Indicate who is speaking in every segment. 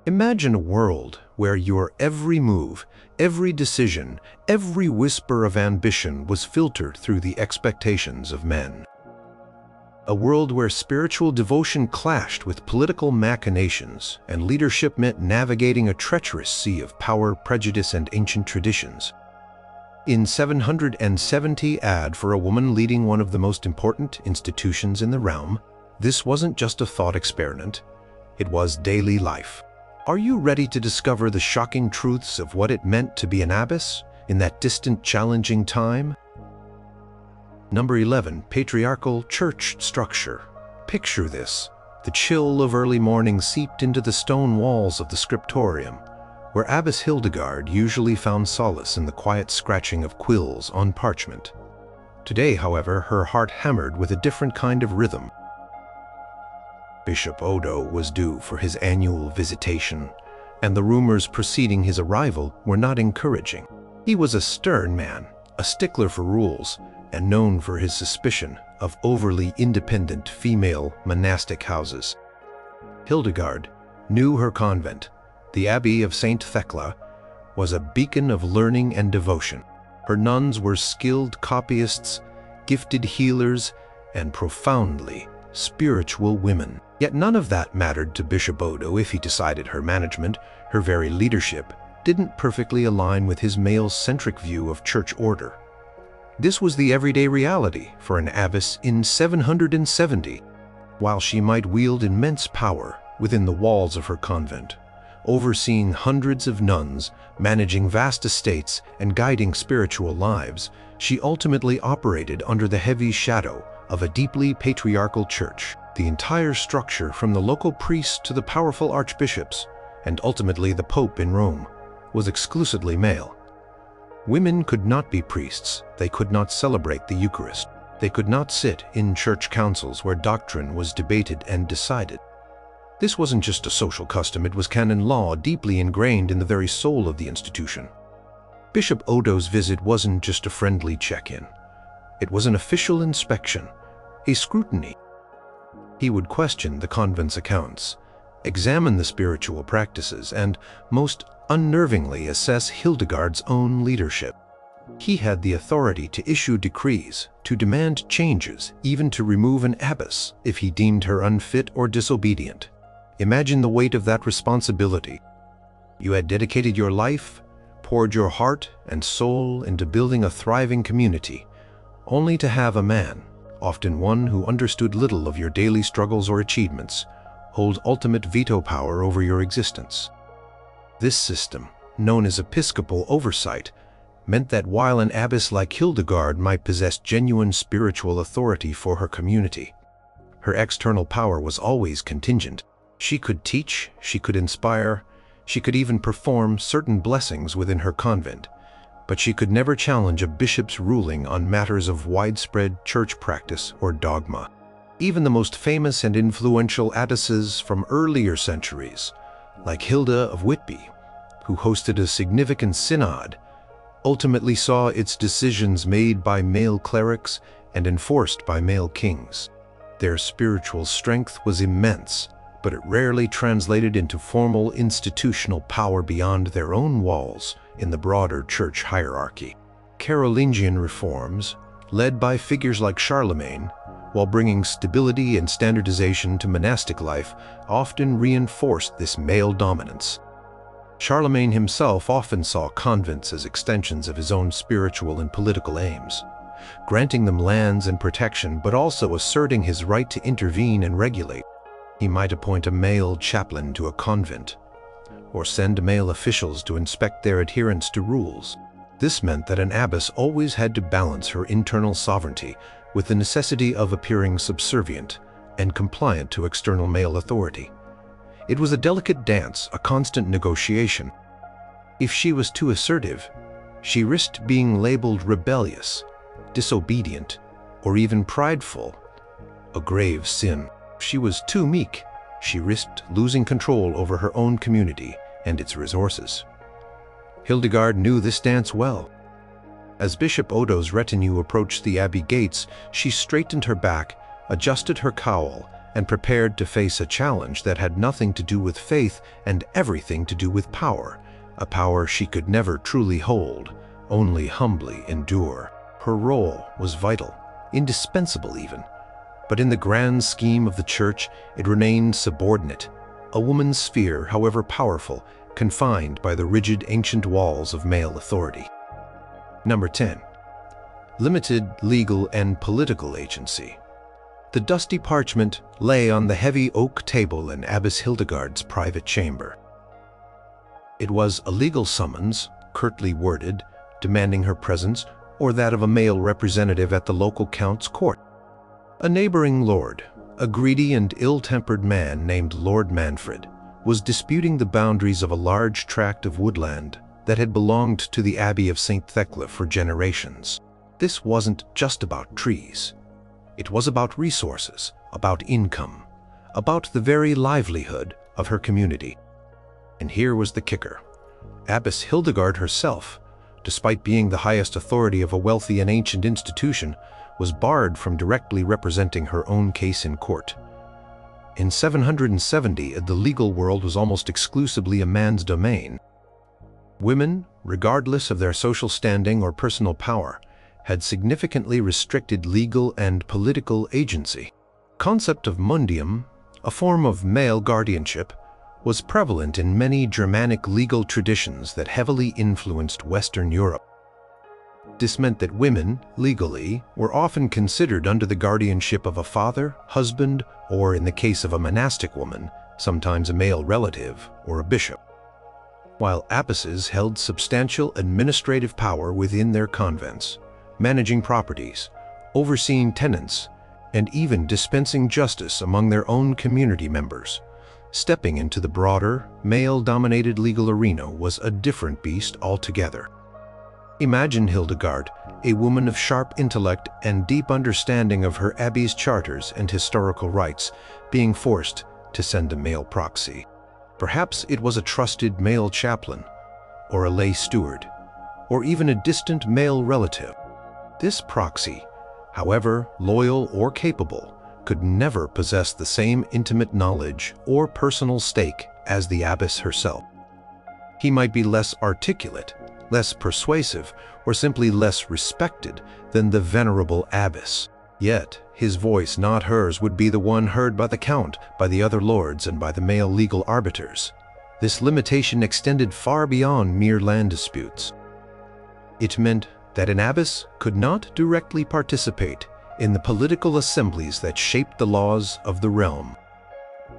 Speaker 1: Imagine a world where your every move, every decision, every whisper of ambition was filtered through the expectations of men. A world where spiritual devotion clashed with political machinations, and leadership meant navigating a treacherous sea of power, prejudice, and ancient traditions. In 770 AD, for a woman leading one of the most important institutions in the realm, this wasn't just a thought experiment, it was daily life. Are you ready to discover the shocking truths of what it meant to be an abbess in that distant, challenging time? Number 11. Patriarchal church structure. Picture this. The chill of early morning seeped into the stone walls of the scriptorium, where Abbess Hildegard usually found solace in the quiet scratching of quills on parchment. Today, however, her heart hammered with a different kind of rhythm. Bishop Odo was due for his annual visitation, and the rumors preceding his arrival were not encouraging. He was a stern man, a stickler for rules, and known for his suspicion of overly independent female monastic houses. Hildegard knew her convent, the Abbey of St. Thecla, was a beacon of learning and devotion. Her nuns were skilled copyists, gifted healers, and profoundly spiritual women. Yet none of that mattered to Bishop Odo if he decided her management, her very leadership, didn't perfectly align with his male-centric view of church order. This was the everyday reality for an abbess in 770. While she might wield immense power within the walls of her convent, overseeing hundreds of nuns, managing vast estates, and guiding spiritual lives, she ultimately operated under the heavy shadow of a deeply patriarchal church. The entire structure, from the local priests to the powerful archbishops, and ultimately the Pope in Rome, was exclusively male. Women could not be priests, they could not celebrate the Eucharist, they could not sit in church councils where doctrine was debated and decided. This wasn't just a social custom, it was canon law deeply ingrained in the very soul of the institution. Bishop Odo's visit wasn't just a friendly check-in. It was an official inspection, a scrutiny. He would question the convent's accounts, examine the spiritual practices, and, most unnervingly, assess Hildegard's own leadership. He had the authority to issue decrees, to demand changes, even to remove an abbess if he deemed her unfit or disobedient. Imagine the weight of that responsibility. You had dedicated your life, poured your heart and soul into building a thriving community, only to have a man, often one who understood little of your daily struggles or achievements, hold ultimate veto power over your existence. This system, known as episcopal oversight, meant that while an abbess like Hildegard might possess genuine spiritual authority for her community, her external power was always contingent. She could teach, she could inspire, she could even perform certain blessings within her convent, but she could never challenge a bishop's ruling on matters of widespread church practice or dogma. Even the most famous and influential abbesses from earlier centuries, like Hilda of Whitby, who hosted a significant synod, ultimately saw its decisions made by male clerics and enforced by male kings. Their spiritual strength was immense, but it rarely translated into formal institutional power beyond their own walls in the broader church hierarchy. Carolingian reforms, led by figures like Charlemagne, while bringing stability and standardization to monastic life, often reinforced this male dominance. Charlemagne himself often saw convents as extensions of his own spiritual and political aims, granting them lands and protection, but also asserting his right to intervene and regulate. He might appoint a male chaplain to a convent, or send male officials to inspect their adherence to rules. This meant that an abbess always had to balance her internal sovereignty with the necessity of appearing subservient and compliant to external male authority. It was a delicate dance, a constant negotiation. If she was too assertive, she risked being labeled rebellious, disobedient, or even prideful, a grave sin. If she was too meek, she risked losing control over her own community and its resources. Hildegard knew this dance well. As Bishop Odo's retinue approached the abbey gates, she straightened her back, adjusted her cowl, and prepared to face a challenge that had nothing to do with faith and everything to do with power, a power she could never truly hold, only humbly endure. Her role was vital, indispensable even, but in the grand scheme of the Church, it remained subordinate, a woman's sphere, however powerful, confined by the rigid ancient walls of male authority. Number 10. Limited legal and political agency. The dusty parchment lay on the heavy oak table in Abbess Hildegard's private chamber. It was a legal summons, curtly worded, demanding her presence or that of a male representative at the local count's court. A neighboring lord, a greedy and ill-tempered man named Lord Manfred, was disputing the boundaries of a large tract of woodland that had belonged to the Abbey of St. Thecla for generations. This wasn't just about trees. It was about resources, about income, about the very livelihood of her community. And here was the kicker. Abbess Hildegard herself, despite being the highest authority of a wealthy and ancient institution, was barred from directly representing her own case in court. In 770, the legal world was almost exclusively a man's domain. Women, regardless of their social standing or personal power, had significantly restricted legal and political agency. Concept of mundium, a form of male guardianship, was prevalent in many Germanic legal traditions that heavily influenced Western Europe. This meant that women, legally, were often considered under the guardianship of a father, husband, or in the case of a monastic woman, sometimes a male relative or a bishop. While abbesses held substantial administrative power within their convents, managing properties, overseeing tenants, and even dispensing justice among their own community members. Stepping into the broader, male-dominated legal arena was a different beast altogether. Imagine Hildegard, a woman of sharp intellect and deep understanding of her abbey's charters and historical rights, being forced to send a male proxy. Perhaps it was a trusted male chaplain, or a lay steward, or even a distant male relative. This proxy, however loyal or capable, could never possess the same intimate knowledge or personal stake as the abbess herself. He might be less articulate, less persuasive, or simply less respected than the venerable abbess. Yet, his voice, not hers, would be the one heard by the count, by the other lords, and by the male legal arbiters. This limitation extended far beyond mere land disputes. It meant that an abbess could not directly participate in the political assemblies that shaped the laws of the realm.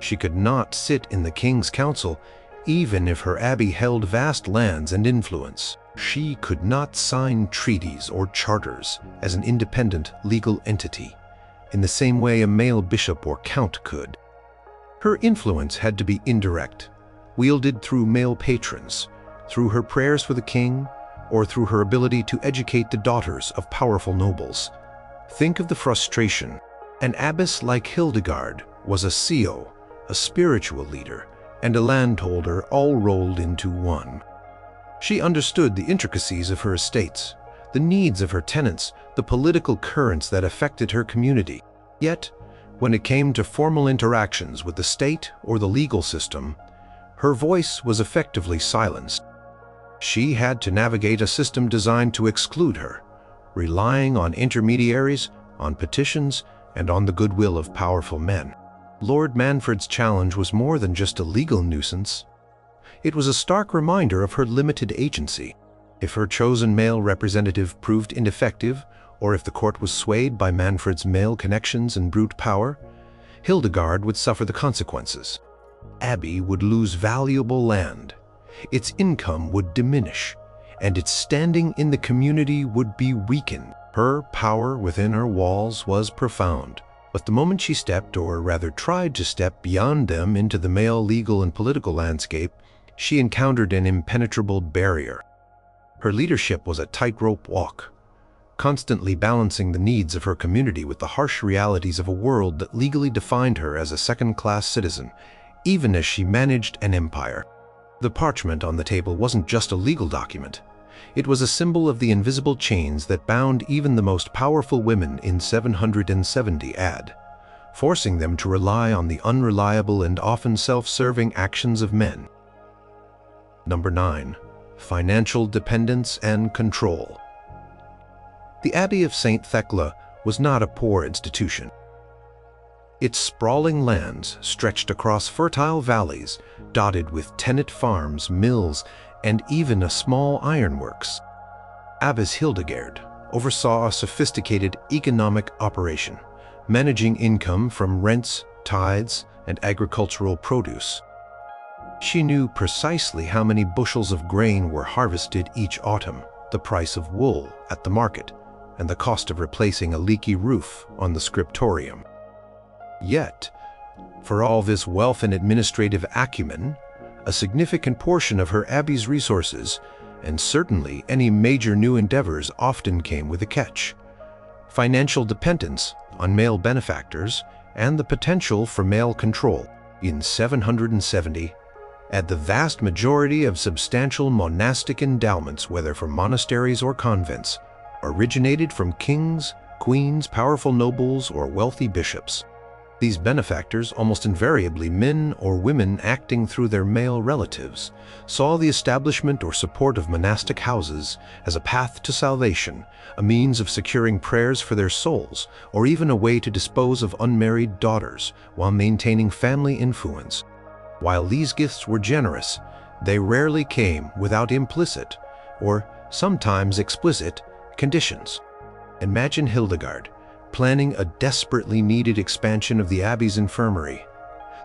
Speaker 1: She could not sit in the king's council, even if her abbey held vast lands and influence. She could not sign treaties or charters as an independent legal entity, in the same way a male bishop or count could. Her influence had to be indirect, wielded through male patrons, through her prayers for the king, or through her ability to educate the daughters of powerful nobles. Think of the frustration. An abbess like Hildegard was a CEO, a spiritual leader, and a landholder all rolled into one. She understood the intricacies of her estates, the needs of her tenants, the political currents that affected her community. Yet, when it came to formal interactions with the state or the legal system, her voice was effectively silenced. She had to navigate a system designed to exclude her, relying on intermediaries, on petitions, and on the goodwill of powerful men. Lord Manfred's challenge was more than just a legal nuisance. It was a stark reminder of her limited agency. If her chosen male representative proved ineffective, or if the court was swayed by Manfred's male connections and brute power, Hildegard would suffer the consequences. Abbey would lose valuable land, its income would diminish, and its standing in the community would be weakened. Her power within her walls was profound, but the moment she stepped, or rather tried to step beyond them into the male legal and political landscape, she encountered an impenetrable barrier. Her leadership was a tightrope walk, constantly balancing the needs of her community with the harsh realities of a world that legally defined her as a second-class citizen, even as she managed an empire. The parchment on the table wasn't just a legal document. It was a symbol of the invisible chains that bound even the most powerful women in 770 AD. forcing them to rely on the unreliable and often self-serving actions of men. Number 9. Financial dependence and control. The Abbey of St. Thecla was not a poor institution. Its sprawling lands stretched across fertile valleys, dotted with tenant farms, mills, and even a small ironworks. Abbess Hildegard oversaw a sophisticated economic operation, managing income from rents, tithes, and agricultural produce. She knew precisely how many bushels of grain were harvested each autumn, the price of wool at the market, and the cost of replacing a leaky roof on the scriptorium. Yet, for all this wealth and administrative acumen, a significant portion of her abbey's resources, and certainly any major new endeavors, often came with a catch: financial dependence on male benefactors and the potential for male control. In 770, at the vast majority of substantial monastic endowments, whether for monasteries or convents, originated from kings, queens, powerful nobles, or wealthy bishops. These benefactors, almost invariably men or women acting through their male relatives, saw the establishment or support of monastic houses as a path to salvation, a means of securing prayers for their souls, or even a way to dispose of unmarried daughters while maintaining family influence. While these gifts were generous, they rarely came without implicit, or sometimes explicit, conditions. Imagine Hildegard planning a desperately needed expansion of the abbey's infirmary.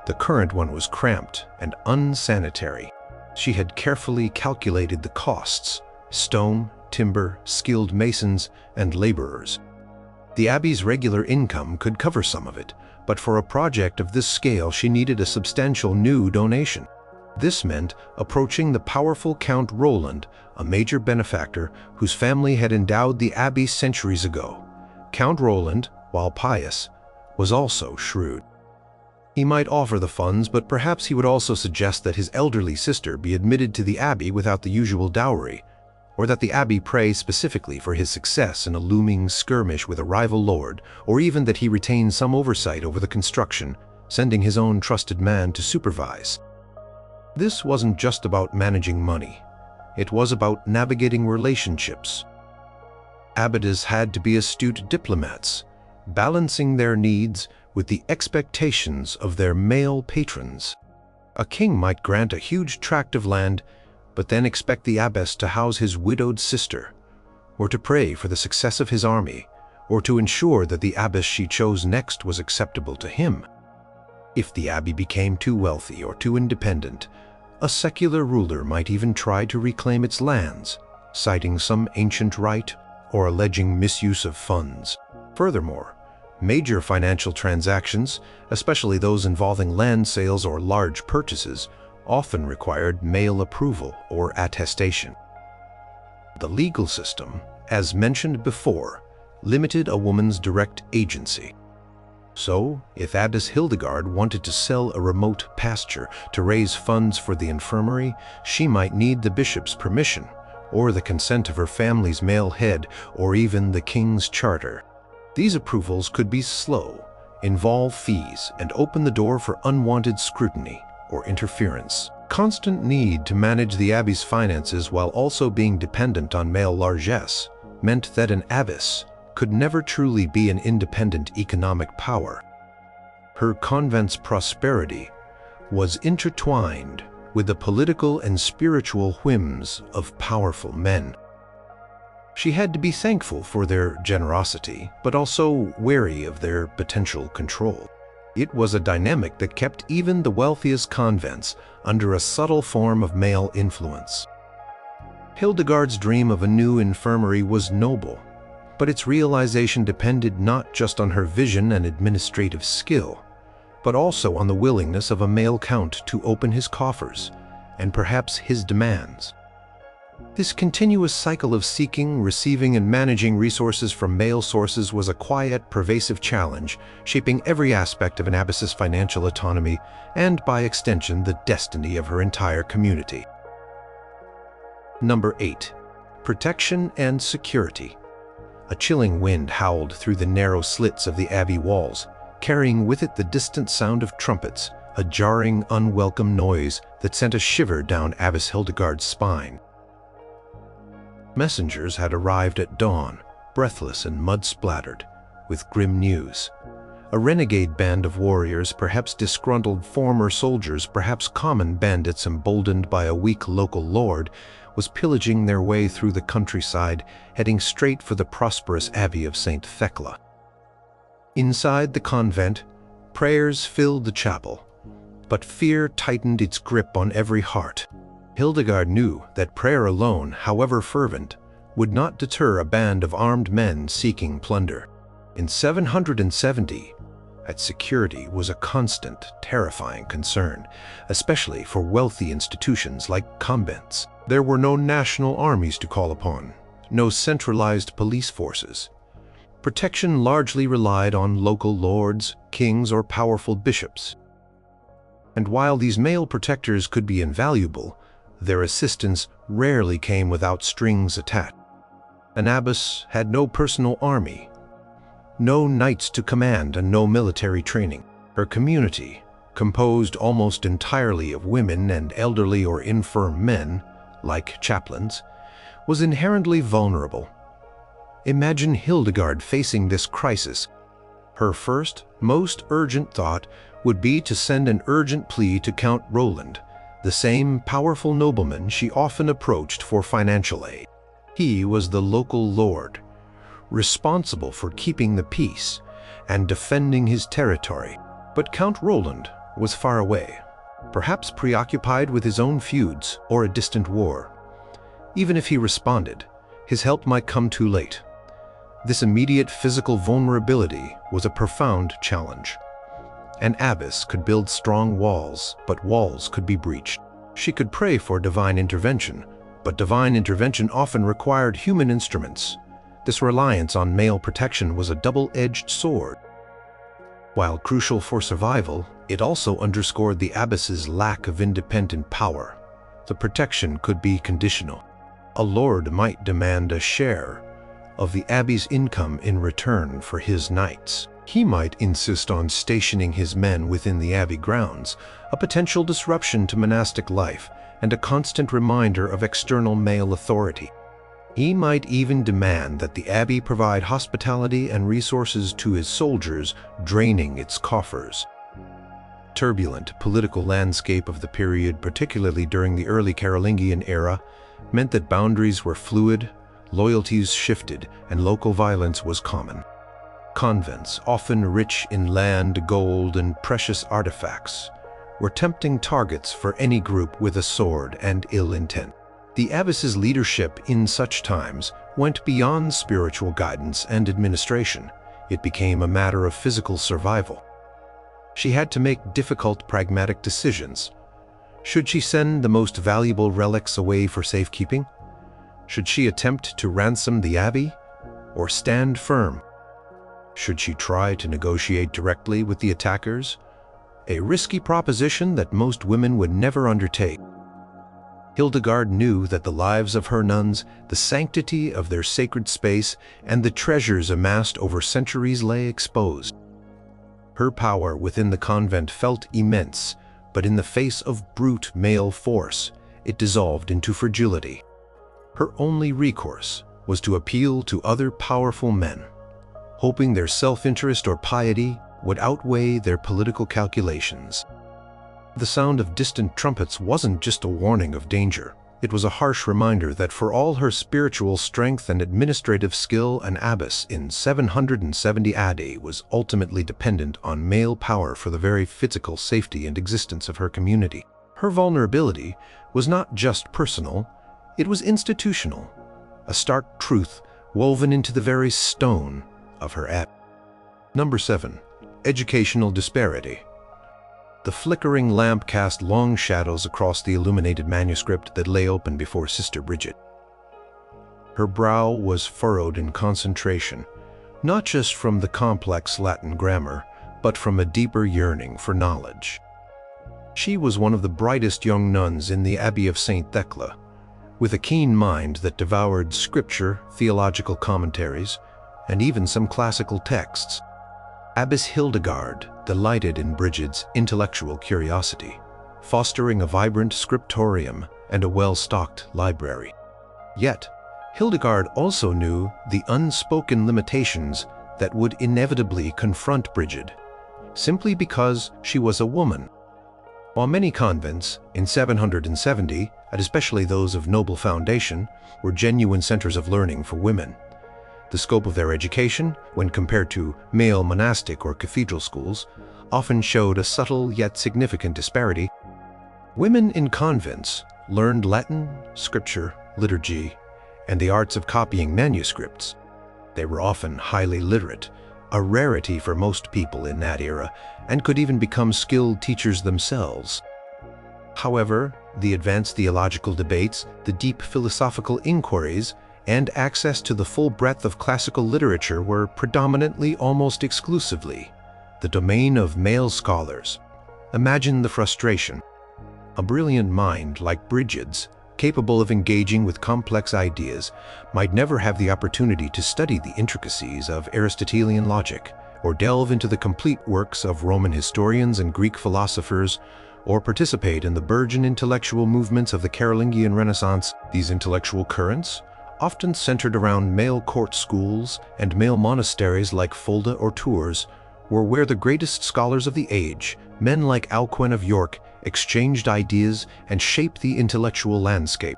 Speaker 1: The current one was cramped and unsanitary. She had carefully calculated the costs: stone, timber, skilled masons, and laborers. The abbey's regular income could cover some of it, but for a project of this scale she needed a substantial new donation. This meant approaching the powerful Count Roland, a major benefactor whose family had endowed the abbey centuries ago. Count Roland, while pious, was also shrewd. He might offer the funds, but perhaps he would also suggest that his elderly sister be admitted to the abbey without the usual dowry, or that the abbey pray specifically for his success in a looming skirmish with a rival lord, or even that he retain some oversight over the construction, sending his own trusted man to supervise. This wasn't just about managing money. It was about navigating relationships. Abbesses had to be astute diplomats, balancing their needs with the expectations of their male patrons. A king might grant a huge tract of land, but then expect the abbess to house his widowed sister, or to pray for the success of his army, or to ensure that the abbess she chose next was acceptable to him. If the abbey became too wealthy or too independent, a secular ruler might even try to reclaim its lands, citing some ancient right or alleging misuse of funds. Furthermore, major financial transactions, especially those involving land sales or large purchases, often required male approval or attestation. The legal system, as mentioned before, limited a woman's direct agency. So, if Abbess Hildegard wanted to sell a remote pasture to raise funds for the infirmary, she might need the bishop's permission, or the consent of her family's male head, or even the king's charter. These approvals could be slow, involve fees, and open the door for unwanted scrutiny or interference. Constant need to manage the abbey's finances while also being dependent on male largesse meant that an abbess could never truly be an independent economic power. Her convent's prosperity was intertwined with the political and spiritual whims of powerful men. She had to be thankful for their generosity, but also wary of their potential control. It was a dynamic that kept even the wealthiest convents under a subtle form of male influence. Hildegard's dream of a new infirmary was noble, but its realization depended not just on her vision and administrative skill, but also on the willingness of a male count to open his coffers, and perhaps his demands. This continuous cycle of seeking, receiving, and managing resources from male sources was a quiet, pervasive challenge, shaping every aspect of an abbess's financial autonomy, and by extension, the destiny of her entire community. Number 8. Protection and security. A chilling wind howled through the narrow slits of the abbey walls, carrying with it the distant sound of trumpets, a jarring, unwelcome noise that sent a shiver down Abbess Hildegard's spine. Messengers had arrived at dawn, breathless and mud-splattered, with grim news. A renegade band of warriors, perhaps disgruntled former soldiers, perhaps common bandits emboldened by a weak local lord, was pillaging their way through the countryside, heading straight for the prosperous abbey of St. Thecla. Inside the convent, prayers filled the chapel, but fear tightened its grip on every heart. Hildegard knew that prayer alone, however fervent, would not deter a band of armed men seeking plunder. In 770, security was a constant, terrifying concern, especially for wealthy institutions like convents. There were no national armies to call upon, no centralized police forces. Protection largely relied on local lords, kings, or powerful bishops. And while these male protectors could be invaluable, their assistance rarely came without strings attached. An abbess had no personal army, no knights to command, and no military training. Her community, composed almost entirely of women and elderly or infirm men, like chaplains, was inherently vulnerable. Imagine Hildegard facing this crisis. Her first, most urgent thought would be to send an urgent plea to Count Roland, the same powerful nobleman she often approached for financial aid. He was the local lord, responsible for keeping the peace and defending his territory. But Count Roland was far away, perhaps preoccupied with his own feuds or a distant war. Even if he responded, his help might come too late. This immediate physical vulnerability was a profound challenge. An abbess could build strong walls, but walls could be breached. She could pray for divine intervention, but divine intervention often required human instruments. This reliance on male protection was a double-edged sword. While crucial for survival, it also underscored the abbess's lack of independent power. The protection could be conditional. A lord might demand a share of the abbey's income in return for his knights. He might insist on stationing his men within the abbey grounds, a potential disruption to monastic life and a constant reminder of external male authority. He might even demand that the abbey provide hospitality and resources to his soldiers, draining its coffers. Turbulent political landscape of the period, particularly during the early Carolingian era, meant that boundaries were fluid, loyalties shifted, and local violence was common. Convents, often rich in land, gold, and precious artifacts, were tempting targets for any group with a sword and ill intent. The abbess's leadership in such times went beyond spiritual guidance and administration. It became a matter of physical survival. She had to make difficult, pragmatic decisions. Should she send the most valuable relics away for safekeeping? Should she attempt to ransom the abbey, or stand firm? Should she try to negotiate directly with the attackers? A risky proposition that most women would never undertake. Hildegard knew that the lives of her nuns, the sanctity of their sacred space, and the treasures amassed over centuries lay exposed. Her power within the convent felt immense, but in the face of brute male force, it dissolved into fragility. Her only recourse was to appeal to other powerful men, hoping their self-interest or piety would outweigh their political calculations. The sound of distant trumpets wasn't just a warning of danger. It was a harsh reminder that for all her spiritual strength and administrative skill, an abbess in 770 AD was ultimately dependent on male power for the very physical safety and existence of her community. Her vulnerability was not just personal, it was institutional, a stark truth woven into the very stone of her abbey. Number 7. Educational disparity. The flickering lamp cast long shadows across the illuminated manuscript that lay open before Sister Bridget. Her brow was furrowed in concentration, not just from the complex Latin grammar, but from a deeper yearning for knowledge. She was one of the brightest young nuns in the Abbey of St. Thecla, with a keen mind that devoured scripture, theological commentaries, and even some classical texts. Abbess Hildegard delighted in Brigid's intellectual curiosity, fostering a vibrant scriptorium and a well-stocked library. Yet, Hildegard also knew the unspoken limitations that would inevitably confront Brigid, simply because she was a woman. While many convents in 770, and especially those of noble foundation, were genuine centers of learning for women, the scope of their education, when compared to male monastic or cathedral schools, often showed a subtle yet significant disparity. Women in convents learned Latin, scripture, liturgy, and the arts of copying manuscripts. They were often highly literate, a rarity for most people in that era, and could even become skilled teachers themselves. However, the advanced theological debates, the deep philosophical inquiries, and access to the full breadth of classical literature were predominantly, almost exclusively, the domain of male scholars. Imagine the frustration. A brilliant mind like Brigid's, capable of engaging with complex ideas, might never have the opportunity to study the intricacies of Aristotelian logic, or delve into the complete works of Roman historians and Greek philosophers, or participate in the burgeoning intellectual movements of the Carolingian Renaissance. These intellectual currents, often centered around male court schools and male monasteries like Fulda or Tours, were where the greatest scholars of the age, men like Alcuin of York, exchanged ideas and shaped the intellectual landscape.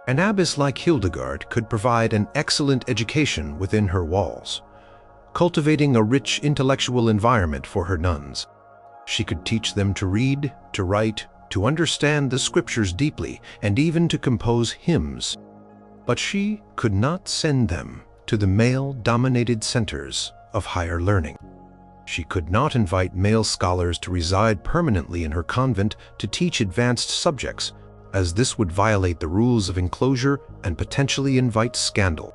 Speaker 1: An abbess like Hildegard could provide an excellent education within her walls, cultivating a rich intellectual environment for her nuns. She could teach them to read, to write, to understand the scriptures deeply, and even to compose hymns. But she could not send them to the male-dominated centers of higher learning. She could not invite male scholars to reside permanently in her convent to teach advanced subjects, as this would violate the rules of enclosure and potentially invite scandal.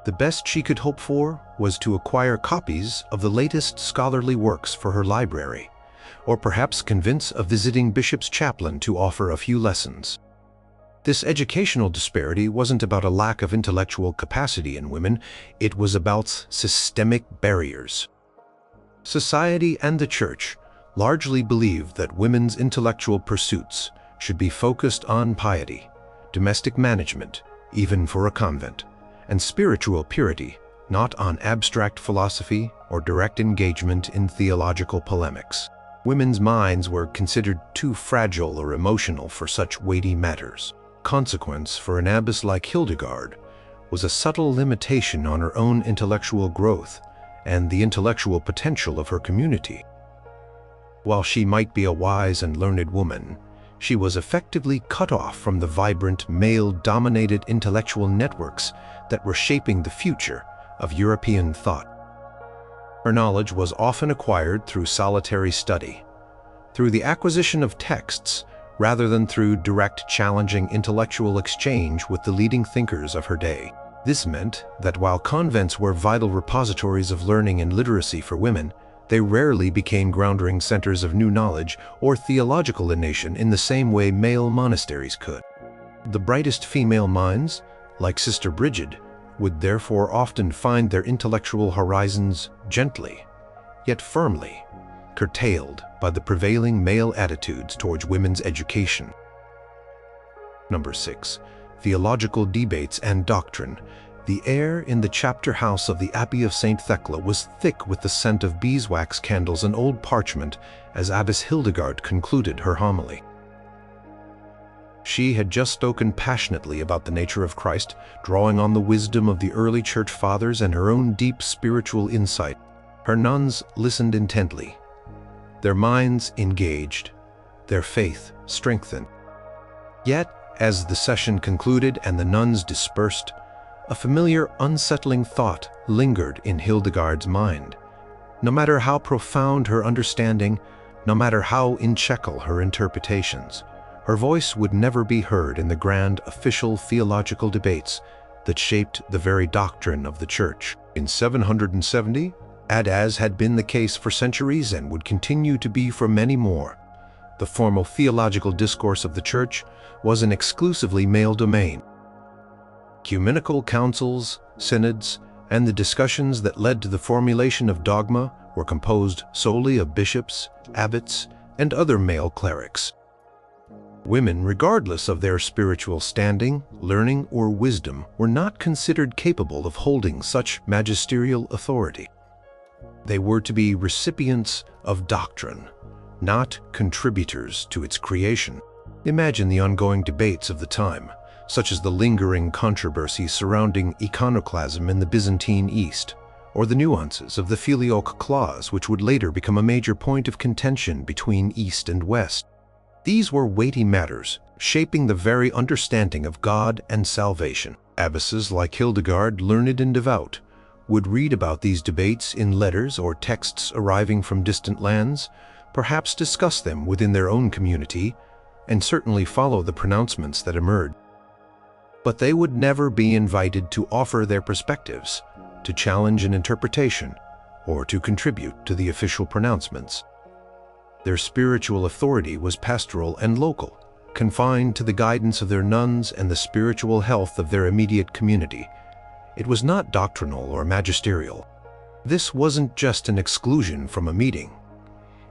Speaker 1: The best she could hope for was to acquire copies of the latest scholarly works for her library, or perhaps convince a visiting bishop's chaplain to offer a few lessons. This educational disparity wasn't about a lack of intellectual capacity in women, it was about systemic barriers. Society and the Church largely believed that women's intellectual pursuits should be focused on piety, domestic management, even for a convent, and spiritual purity, not on abstract philosophy or direct engagement in theological polemics. Women's minds were considered too fragile or emotional for such weighty matters. Consequence for an abbess like Hildegard was a subtle limitation on her own intellectual growth and the intellectual potential of her community. While she might be a wise and learned woman, she was effectively cut off from the vibrant, male-dominated intellectual networks that were shaping the future of European thought. Her knowledge was often acquired through solitary study, through the acquisition of texts, rather than through direct, challenging intellectual exchange with the leading thinkers of her day. This meant that while convents were vital repositories of learning and literacy for women, they rarely became grounding centers of new knowledge or theological innovation in the same way male monasteries could. The brightest female minds, like Sister Brigid, would therefore often find their intellectual horizons gently, yet firmly, curtailed by the prevailing male attitudes towards women's education. Number 6. Theological debates and doctrine. The air in the chapter house of the Abbey of St. Thecla was thick with the scent of beeswax candles and old parchment as Abbess Hildegard concluded her homily. She had just spoken passionately about the nature of Christ, drawing on the wisdom of the early church fathers and her own deep spiritual insight. Her nuns listened intently, their minds engaged, their faith strengthened. Yet, as the session concluded and the nuns dispersed, a familiar, unsettling thought lingered in Hildegard's mind. No matter how profound her understanding, no matter how incheckal her interpretations, her voice would never be heard in the grand official theological debates that shaped the very doctrine of the Church. In 770, as had been the case for centuries and would continue to be for many more, the formal theological discourse of the Church was an exclusively male domain. Ecumenical councils, synods, and the discussions that led to the formulation of dogma were composed solely of bishops, abbots, and other male clerics. Women, regardless of their spiritual standing, learning, or wisdom, were not considered capable of holding such magisterial authority. They were to be recipients of doctrine, not contributors to its creation. Imagine the ongoing debates of the time, such as the lingering controversy surrounding iconoclasm in the Byzantine East, or the nuances of the filioque clause, which would later become a major point of contention between East and West. These were weighty matters, shaping the very understanding of God and salvation. Abbesses like Hildegard, learned and devout, would read about these debates in letters or texts arriving from distant lands, perhaps discuss them within their own community, and certainly follow the pronouncements that emerged. But they would never be invited to offer their perspectives, to challenge an interpretation, or to contribute to the official pronouncements. Their spiritual authority was pastoral and local, confined to the guidance of their nuns and the spiritual health of their immediate community. It was not doctrinal or magisterial. This wasn't just an exclusion from a meeting.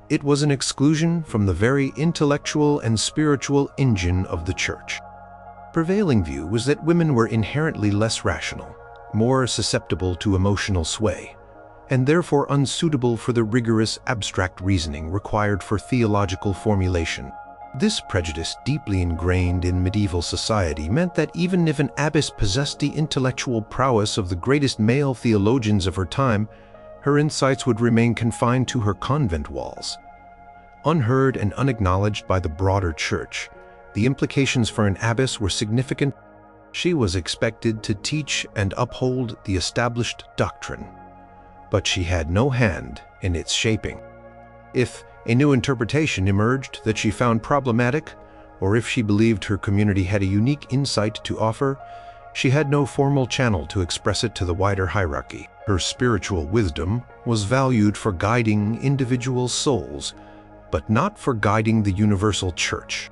Speaker 1: It was an exclusion from the very intellectual and spiritual engine of the Church. Prevailing view was that women were inherently less rational, more susceptible to emotional sway, and therefore unsuitable for the rigorous abstract reasoning required for theological formulation. This prejudice, deeply ingrained in medieval society, meant that even if an abbess possessed the intellectual prowess of the greatest male theologians of her time, her insights would remain confined to her convent walls. Unheard and unacknowledged by the broader Church, the implications for an abbess were significant. She was expected to teach and uphold the established doctrine, but she had no hand in its shaping. If a new interpretation emerged that she found problematic, or if she believed her community had a unique insight to offer, she had no formal channel to express it to the wider hierarchy. Her spiritual wisdom was valued for guiding individual souls, but not for guiding the universal Church.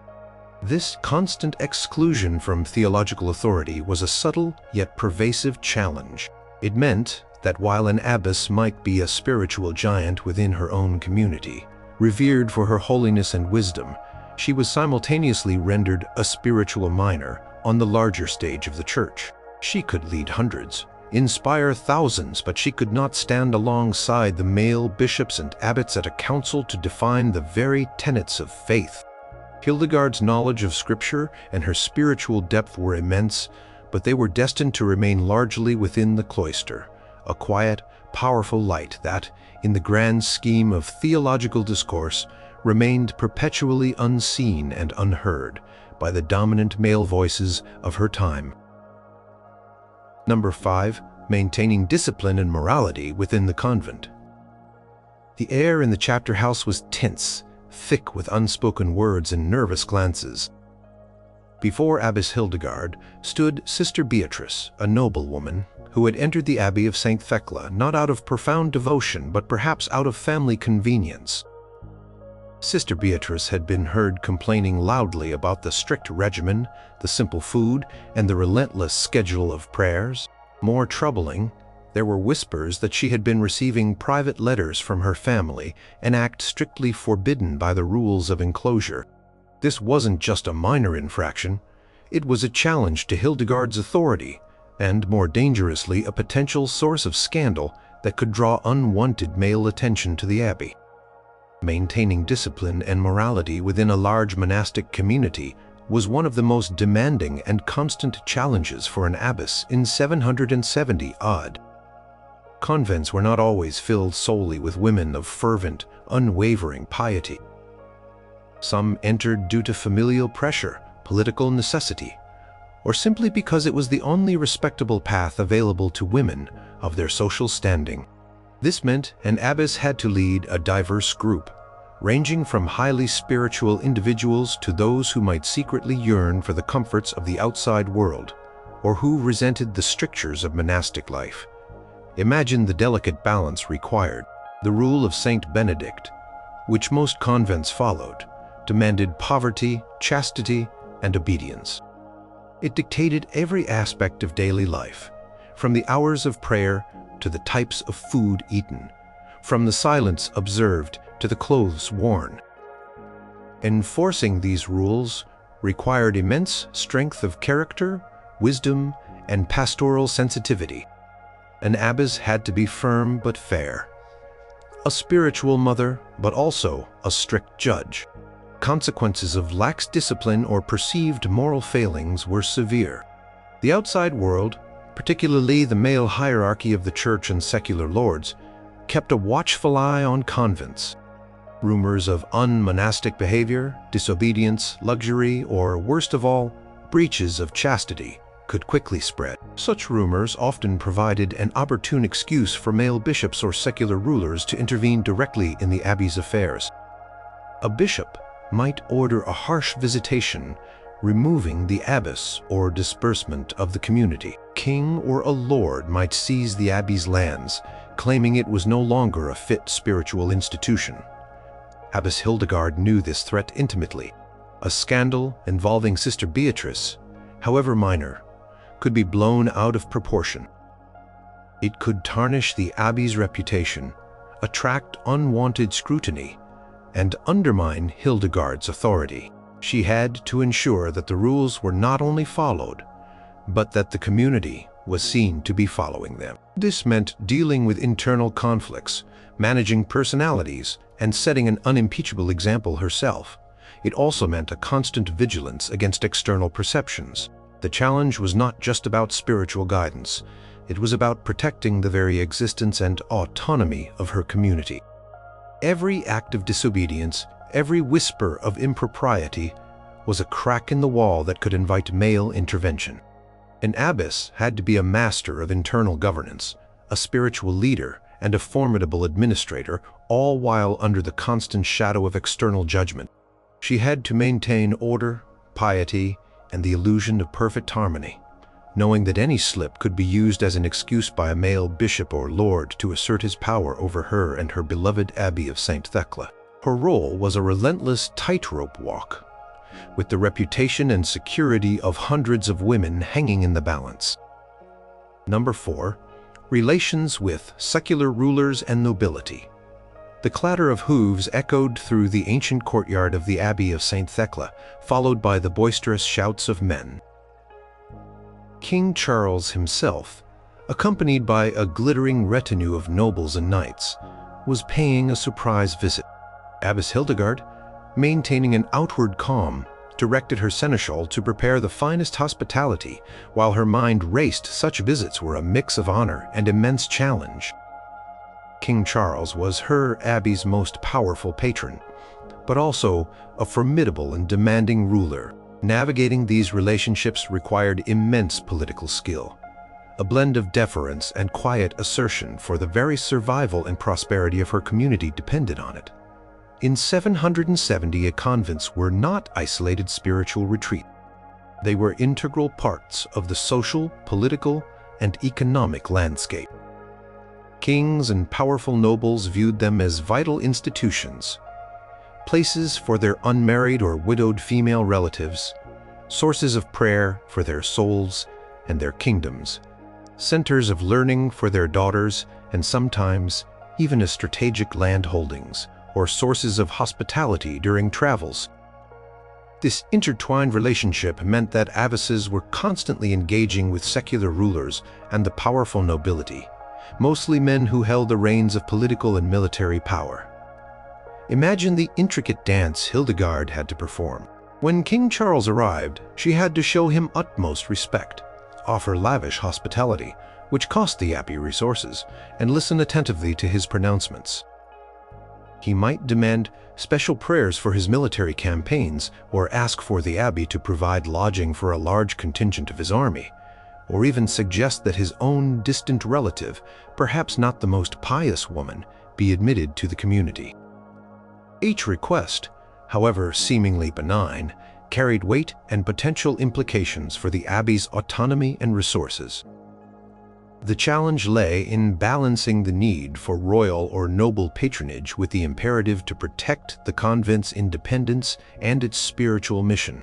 Speaker 1: This constant exclusion from theological authority was a subtle yet pervasive challenge. It meant that while an abbess might be a spiritual giant within her own community, revered for her holiness and wisdom, she was simultaneously rendered a spiritual minor on the larger stage of the Church. She could lead hundreds, inspire thousands, but she could not stand alongside the male bishops and abbots at a council to define the very tenets of faith. Hildegard's knowledge of Scripture and her spiritual depth were immense, but they were destined to remain largely within the cloister, a quiet, powerful light that, in the grand scheme of theological discourse, remained perpetually unseen and unheard by the dominant male voices of her time. Number 5. Maintaining discipline and morality within the convent. The air in the chapter house was tense, thick with unspoken words and nervous glances. Before Abbess Hildegard stood Sister Beatrice, a noblewoman who had entered the Abbey of St. Thecla not out of profound devotion but perhaps out of family convenience. Sister Beatrice had been heard complaining loudly about the strict regimen, the simple food, and the relentless schedule of prayers. More troubling, there were whispers that she had been receiving private letters from her family, an act strictly forbidden by the rules of enclosure. This wasn't just a minor infraction, it was a challenge to Hildegard's authority, and more dangerously, a potential source of scandal that could draw unwanted male attention to the abbey. Maintaining discipline and morality within a large monastic community was one of the most demanding and constant challenges for an abbess in 770 odd. Convents were not always filled solely with women of fervent, unwavering piety. Some entered due to familial pressure, political necessity, or simply because it was the only respectable path available to women of their social standing. This meant an abbess had to lead a diverse group, ranging from highly spiritual individuals to those who might secretly yearn for the comforts of the outside world, or who resented the strictures of monastic life. Imagine the delicate balance required. The rule of Saint Benedict, which most convents followed, demanded poverty, chastity, and obedience. It dictated every aspect of daily life, from the hours of prayer to the types of food eaten, from the silence observed to the clothes worn. Enforcing these rules required immense strength of character, wisdom, and pastoral sensitivity. An abbess had to be firm but fair, a spiritual mother, but also a strict judge. Consequences of lax discipline or perceived moral failings were severe. The outside world, particularly the male hierarchy of the church and secular lords, kept a watchful eye on convents. Rumors of unmonastic behavior, disobedience, luxury, or worst of all, breaches of chastity could quickly spread. Such rumors often provided an opportune excuse for male bishops or secular rulers to intervene directly in the abbey's affairs. A bishop might order a harsh visitation, removing the abbess or disbursement of the community. King or a lord might seize the abbey's lands, claiming it was no longer a fit spiritual institution. Abbess Hildegard knew this threat intimately. A scandal involving Sister Beatrice, however minor, could be blown out of proportion. It could tarnish the abbey's reputation, attract unwanted scrutiny, and undermine Hildegard's authority. She had to ensure that the rules were not only followed, but that the community was seen to be following them. This meant dealing with internal conflicts, managing personalities, and setting an unimpeachable example herself. It also meant a constant vigilance against external perceptions. The challenge was not just about spiritual guidance. It was about protecting the very existence and autonomy of her community. Every act of disobedience, every whisper of impropriety, was a crack in the wall that could invite male intervention. An abbess had to be a master of internal governance, a spiritual leader, and a formidable administrator, all while under the constant shadow of external judgment. She had to maintain order, piety, and the illusion of perfect harmony, knowing that any slip could be used as an excuse by a male bishop or lord to assert his power over her and her beloved Abbey of St. Thecla. Her role was a relentless tightrope walk, with the reputation and security of hundreds of women hanging in the balance. Number 4. Relations with secular rulers and nobility. The clatter of hooves echoed through the ancient courtyard of the Abbey of St. Thecla, followed by the boisterous shouts of men. King Charles himself, accompanied by a glittering retinue of nobles and knights, was paying a surprise visit. Abbess Hildegard, maintaining an outward calm, directed her seneschal to prepare the finest hospitality, while her mind raced. Such visits were a mix of honor and immense challenge. King Charles was her abbey's most powerful patron, but also a formidable and demanding ruler. Navigating these relationships required immense political skill, a blend of deference and quiet assertion, for the very survival and prosperity of her community depended on it. In 770, convents were not isolated spiritual retreats. They were integral parts of the social, political, and economic landscape. Kings and powerful nobles viewed them as vital institutions, places for their unmarried or widowed female relatives, sources of prayer for their souls and their kingdoms, centers of learning for their daughters, and sometimes even as strategic land holdings or sources of hospitality during travels. This intertwined relationship meant that abbesses were constantly engaging with secular rulers and the powerful nobility, mostly men who held the reins of political and military power. Imagine the intricate dance Hildegard had to perform. When King Charles arrived, she had to show him utmost respect, offer lavish hospitality, which cost the abbey resources, and listen attentively to his pronouncements. He might demand special prayers for his military campaigns, or ask for the abbey to provide lodging for a large contingent of his army, or even suggest that his own distant relative, perhaps not the most pious woman, be admitted to the community. Each request, however seemingly benign, carried weight and potential implications for the abbey's autonomy and resources. The challenge lay in balancing the need for royal or noble patronage with the imperative to protect the convent's independence and its spiritual mission.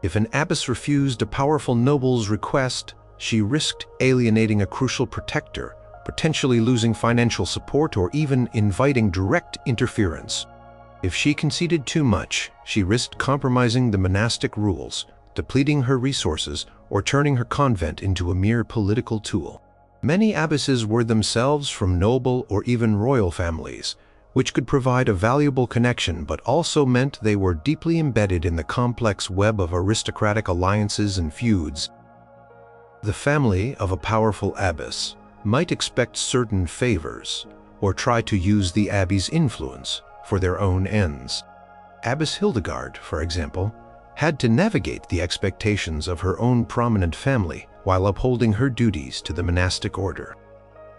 Speaker 1: If an abbess refused a powerful noble's request, she risked alienating a crucial protector, potentially losing financial support or even inviting direct interference. If she conceded too much, she risked compromising the monastic rules, depleting her resources, or turning her convent into a mere political tool. Many abbesses were themselves from noble or even royal families, which could provide a valuable connection but also meant they were deeply embedded in the complex web of aristocratic alliances and feuds. The family of a powerful abbess might expect certain favors or try to use the abbey's influence for their own ends. Abbess Hildegard, for example, had to navigate the expectations of her own prominent family while upholding her duties to the monastic order.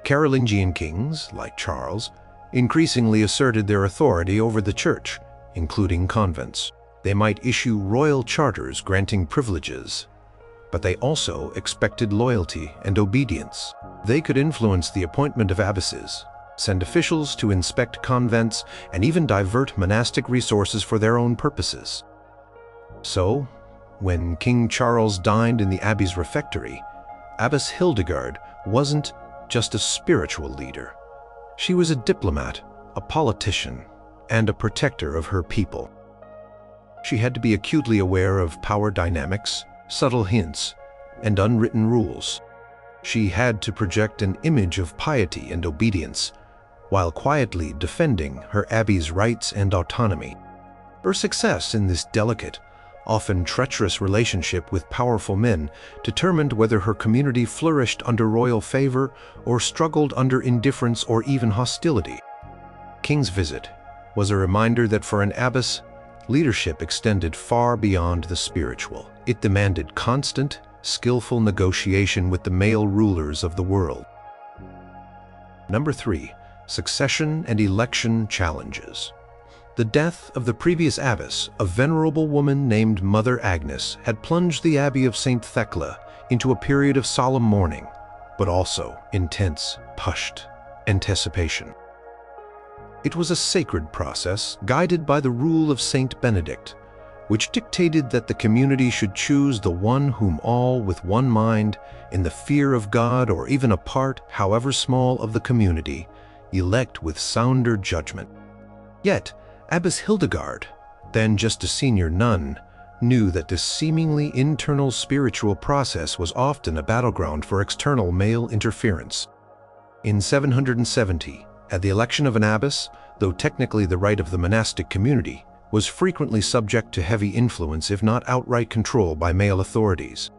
Speaker 1: Carolingian kings, like Charles, increasingly asserted their authority over the church, including convents. They might issue royal charters granting privileges, but they also expected loyalty and obedience. They could influence the appointment of abbesses, send officials to inspect convents, and even divert monastic resources for their own purposes. So, when King Charles dined in the abbey's refectory, Abbess Hildegard wasn't just a spiritual leader. She was a diplomat, a politician, and a protector of her people. She had to be acutely aware of power dynamics, subtle hints, and unwritten rules. She had to project an image of piety and obedience, while quietly defending her abbey's rights and autonomy. Her success in this delicate, often treacherous relationship with powerful men determined whether her community flourished under royal favor or struggled under indifference or even hostility. King's visit was a reminder that for an abbess, leadership extended far beyond the spiritual. It demanded constant, skillful negotiation with the male rulers of the world. Number 3. Succession and election challenges. The death of the previous abbess, a venerable woman named Mother Agnes, had plunged the Abbey of St. Thecla into a period of solemn mourning, but also intense, hushed anticipation. It was a sacred process guided by the rule of Saint Benedict, which dictated that the community should choose the one whom all, with one mind, in the fear of God or even a part, however small, of the community, elect with sounder judgment. Yet, Abbess Hildegard, then just a senior nun, knew that this seemingly internal spiritual process was often a battleground for external male interference. In 770, at the election of an abbess, though technically the right of the monastic community, was frequently subject to heavy influence if not outright control by male authorities.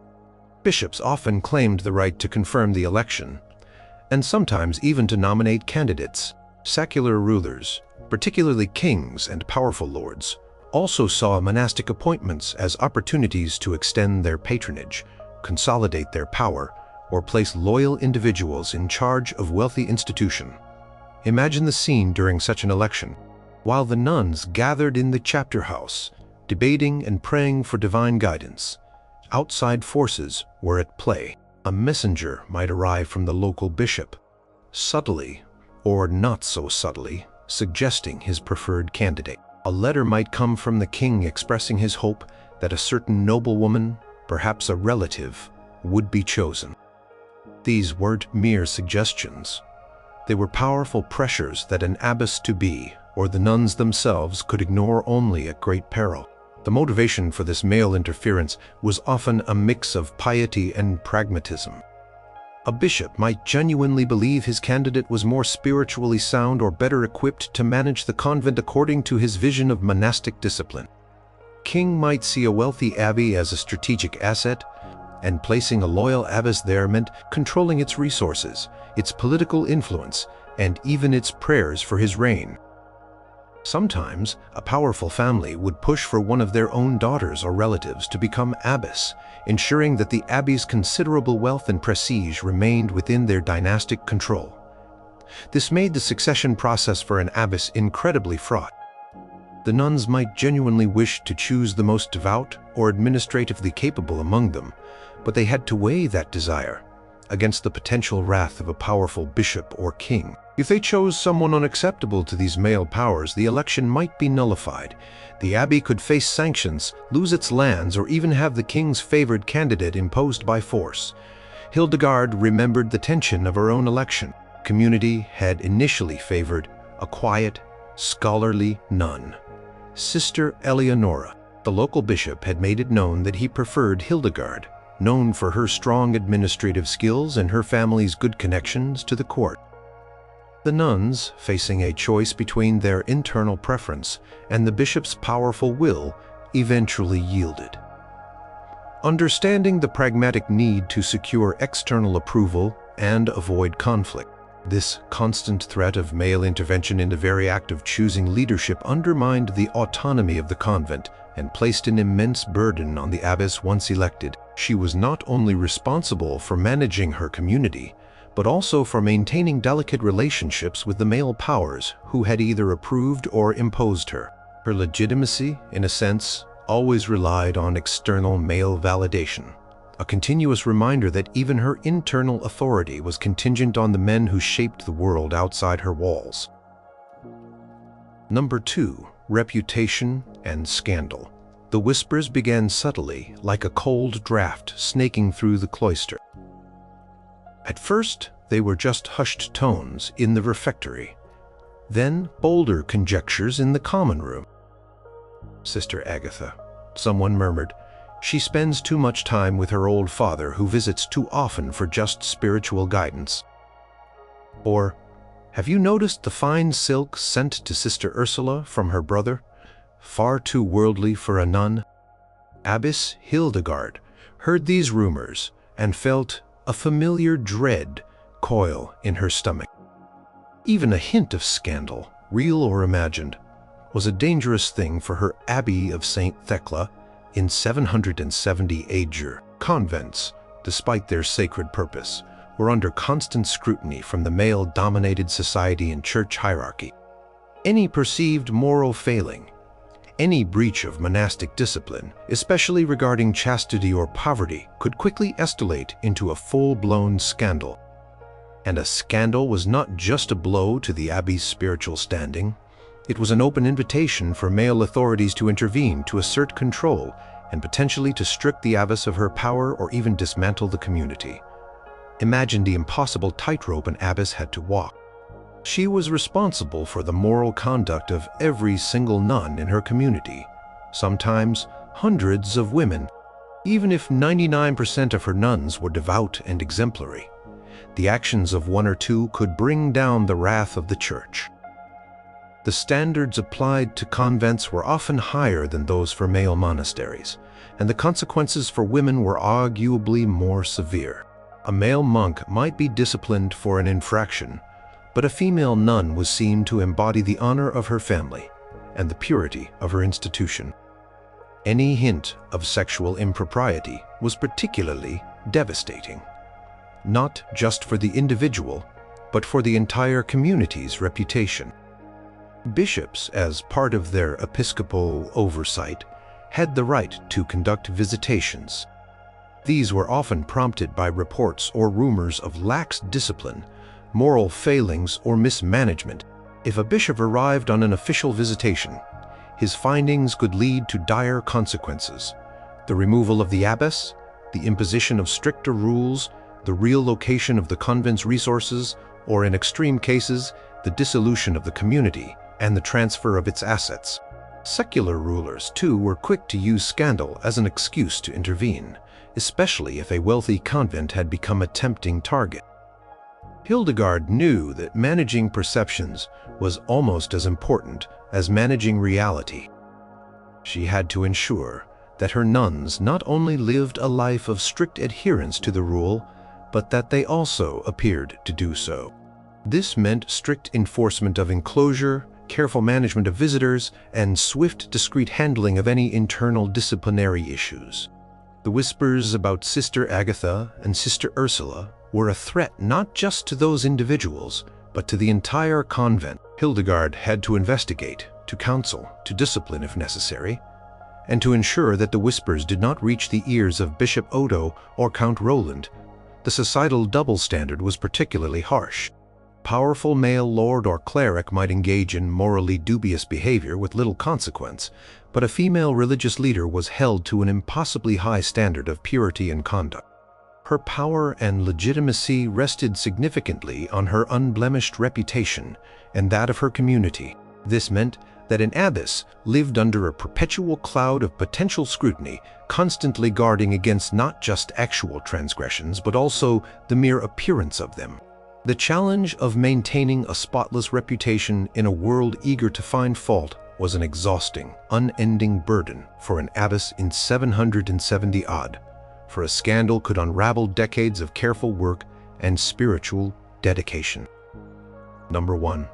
Speaker 1: Bishops often claimed the right to confirm the election, and sometimes even to nominate candidates. Secular rulers, particularly kings and powerful lords, also saw monastic appointments as opportunities to extend their patronage, consolidate their power, or place loyal individuals in charge of wealthy institution. Imagine the scene during such an election. While the nuns gathered in the chapter house, debating and praying for divine guidance, outside forces were at play. A messenger might arrive from the local bishop, subtly, or not so subtly, suggesting his preferred candidate. A letter might come from the king expressing his hope that a certain noblewoman, perhaps a relative, would be chosen. These weren't mere suggestions. They were powerful pressures that an abbess-to-be or the nuns themselves could ignore only at great peril. The motivation for this male interference was often a mix of piety and pragmatism. A bishop might genuinely believe his candidate was more spiritually sound or better equipped to manage the convent according to his vision of monastic discipline. King might see a wealthy abbey as a strategic asset, and placing a loyal abbess there meant controlling its resources, its political influence, and even its prayers for his reign. Sometimes, a powerful family would push for one of their own daughters or relatives to become abbess, ensuring that the abbey's considerable wealth and prestige remained within their dynastic control. This made the succession process for an abbess incredibly fraught. The nuns might genuinely wish to choose the most devout or administratively capable among them, but they had to weigh that desire against the potential wrath of a powerful bishop or king. If they chose someone unacceptable to these male powers, the election might be nullified. The abbey could face sanctions, lose its lands, or even have the king's favored candidate imposed by force. Hildegard remembered the tension of her own election. Community had initially favored a quiet, scholarly nun, Sister Eleonora. The local bishop had made it known that he preferred Hildegard, known for her strong administrative skills and her family's good connections to the court. The nuns, facing a choice between their internal preference and the bishop's powerful will, eventually yielded. Understanding the pragmatic need to secure external approval and avoid conflict, this constant threat of male intervention in the very act of choosing leadership undermined the autonomy of the convent and placed an immense burden on the abbess once elected. She was not only responsible for managing her community, but also for maintaining delicate relationships with the male powers who had either approved or imposed her. Her legitimacy, in a sense, always relied on external male validation, a continuous reminder that even her internal authority was contingent on the men who shaped the world outside her walls. Number 2. Reputation and scandal. The whispers began subtly, like a cold draft snaking through the cloister. At first, they were just hushed tones in the refectory, then bolder conjectures in the common room. "Sister Agatha," someone murmured, "she spends too much time with her old father who visits too often for just spiritual guidance." Or, "Have you noticed the fine silk sent to Sister Ursula from her brother? Far too worldly for a nun." Abbess Hildegard heard these rumors and felt a familiar dread coil in her stomach. Even a hint of scandal, real or imagined, was a dangerous thing for her Abbey of St. Thecla in 770 AD. Convents, despite their sacred purpose, were under constant scrutiny from the male-dominated society and church hierarchy. Any perceived moral failing, any breach of monastic discipline, especially regarding chastity or poverty, could quickly escalate into a full-blown scandal. And a scandal was not just a blow to the abbey's spiritual standing. It was an open invitation for male authorities to intervene, to assert control, and potentially to strip the abbess of her power or even dismantle the community. Imagine the impossible tightrope an abbess had to walk. She was responsible for the moral conduct of every single nun in her community, sometimes hundreds of women. Even if 99% of her nuns were devout and exemplary, the actions of one or two could bring down the wrath of the church. The standards applied to convents were often higher than those for male monasteries, and the consequences for women were arguably more severe. A male monk might be disciplined for an infraction, but a female nun was seen to embody the honor of her family and the purity of her institution. Any hint of sexual impropriety was particularly devastating, not just for the individual, but for the entire community's reputation. Bishops, as part of their episcopal oversight, had the right to conduct visitations. These were often prompted by reports or rumors of lax discipline, moral failings, or mismanagement. If a bishop arrived on an official visitation, his findings could lead to dire consequences: the removal of the abbess, the imposition of stricter rules, the relocation of the convent's resources, or in extreme cases, the dissolution of the community and the transfer of its assets. Secular rulers, too, were quick to use scandal as an excuse to intervene, especially if a wealthy convent had become a tempting target. Hildegard knew that managing perceptions was almost as important as managing reality. She had to ensure that her nuns not only lived a life of strict adherence to the rule, but that they also appeared to do so. This meant strict enforcement of enclosure, careful management of visitors, and swift, discreet handling of any internal disciplinary issues. The whispers about Sister Agatha and Sister Ursula were a threat not just to those individuals, but to the entire convent. Hildegard had to investigate, to counsel, to discipline if necessary, and to ensure that the whispers did not reach the ears of Bishop Odo or Count Roland. The societal double standard was particularly harsh. Powerful male lord or cleric might engage in morally dubious behavior with little consequence, but a female religious leader was held to an impossibly high standard of purity and conduct. Her power and legitimacy rested significantly on her unblemished reputation and that of her community. This meant that an abbess lived under a perpetual cloud of potential scrutiny, constantly guarding against not just actual transgressions, but also the mere appearance of them. The challenge of maintaining a spotless reputation in a world eager to find fault was an exhausting, unending burden for an abbess in 770 odd, for a scandal could unravel decades of careful work and spiritual dedication. Number 1.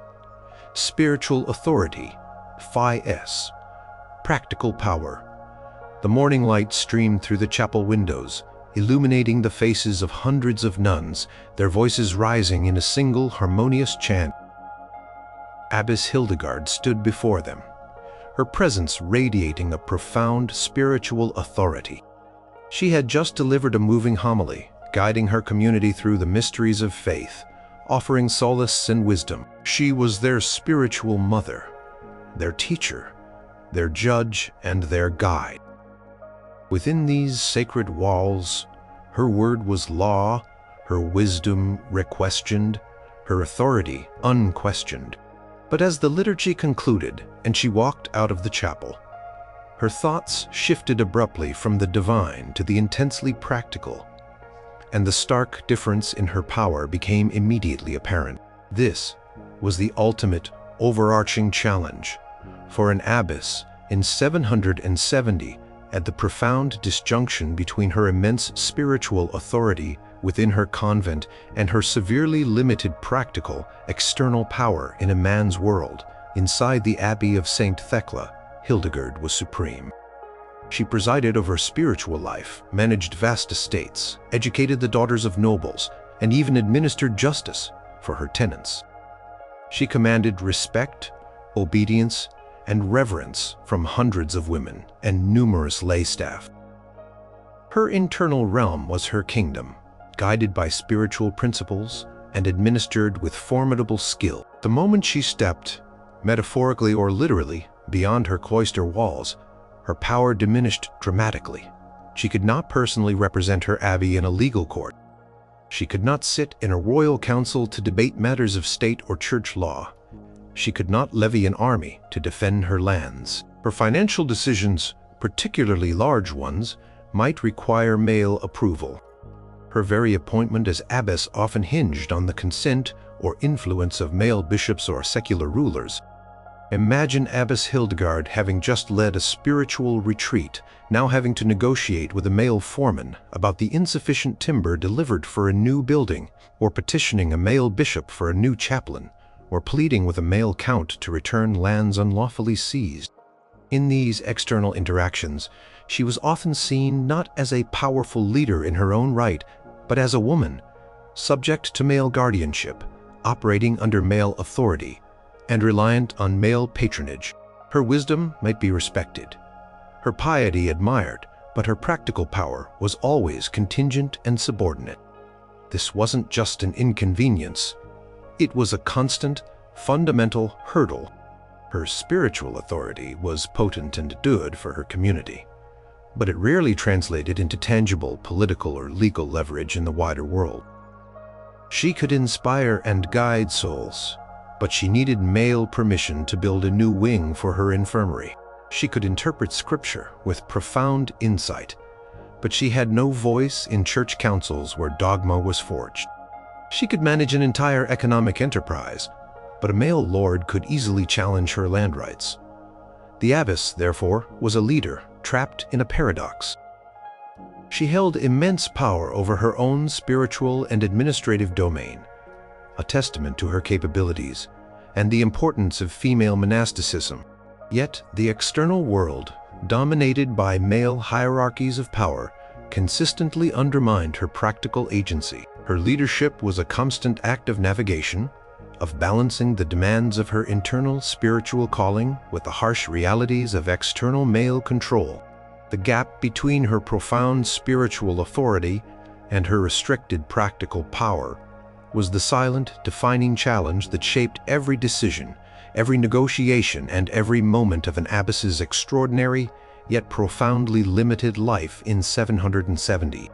Speaker 1: Spiritual authority, Phi S. Practical power. The morning light streamed through the chapel windows, illuminating the faces of hundreds of nuns, their voices rising in a single harmonious chant. Abbess Hildegard stood before them, her presence radiating a profound spiritual authority. She had just delivered a moving homily, guiding her community through the mysteries of faith, offering solace and wisdom. She was their spiritual mother, their teacher, their judge, and their guide. Within these sacred walls, her word was law, her wisdom requestioned, her authority unquestioned. But as the liturgy concluded and she walked out of the chapel, her thoughts shifted abruptly from the divine to the intensely practical, and the stark difference in her power became immediately apparent. This was the ultimate, overarching challenge for an abbess in 770 at the profound disjunction between her immense spiritual authority within her convent and her severely limited practical, external power in a man's world. Inside the Abbey of St. Thecla, Hildegard was supreme. She presided over spiritual life, managed vast estates, educated the daughters of nobles, and even administered justice for her tenants. She commanded respect, obedience, and reverence from hundreds of women and numerous lay staff. Her internal realm was her kingdom, guided by spiritual principles and administered with formidable skill. The moment she stepped, metaphorically or literally, beyond her cloister walls, her power diminished dramatically. She could not personally represent her abbey in a legal court. She could not sit in a royal council to debate matters of state or church law. She could not levy an army to defend her lands. Her financial decisions, particularly large ones, might require male approval. Her very appointment as abbess often hinged on the consent or influence of male bishops or secular rulers. Imagine Abbess Hildegard having just led a spiritual retreat, now having to negotiate with a male foreman about the insufficient timber delivered for a new building, or petitioning a male bishop for a new chaplain, or pleading with a male count to return lands unlawfully seized. In these external interactions, she was often seen not as a powerful leader in her own right, but as a woman, subject to male guardianship, operating under male authority, and reliant on male patronage. Her wisdom might be respected, her piety admired, but her practical power was always contingent and subordinate. This wasn't just an inconvenience, it was a constant, fundamental hurdle. Her spiritual authority was potent and good for her community, but it rarely translated into tangible political or legal leverage in the wider world. She could inspire and guide souls, but she needed male permission to build a new wing for her infirmary. She could interpret scripture with profound insight, but she had no voice in church councils where dogma was forged. She could manage an entire economic enterprise, but a male lord could easily challenge her land rights. The abbess, therefore, was a leader trapped in a paradox. She held immense power over her own spiritual and administrative domain, a testament to her capabilities and the importance of female monasticism. Yet the external world, dominated by male hierarchies of power, consistently undermined her practical agency. Her leadership was a constant act of navigation, of balancing the demands of her internal spiritual calling with the harsh realities of external male control. The gap between her profound spiritual authority and her restricted practical power was the silent, defining challenge that shaped every decision, every negotiation, and every moment of an abbess's extraordinary, yet profoundly limited life in 770.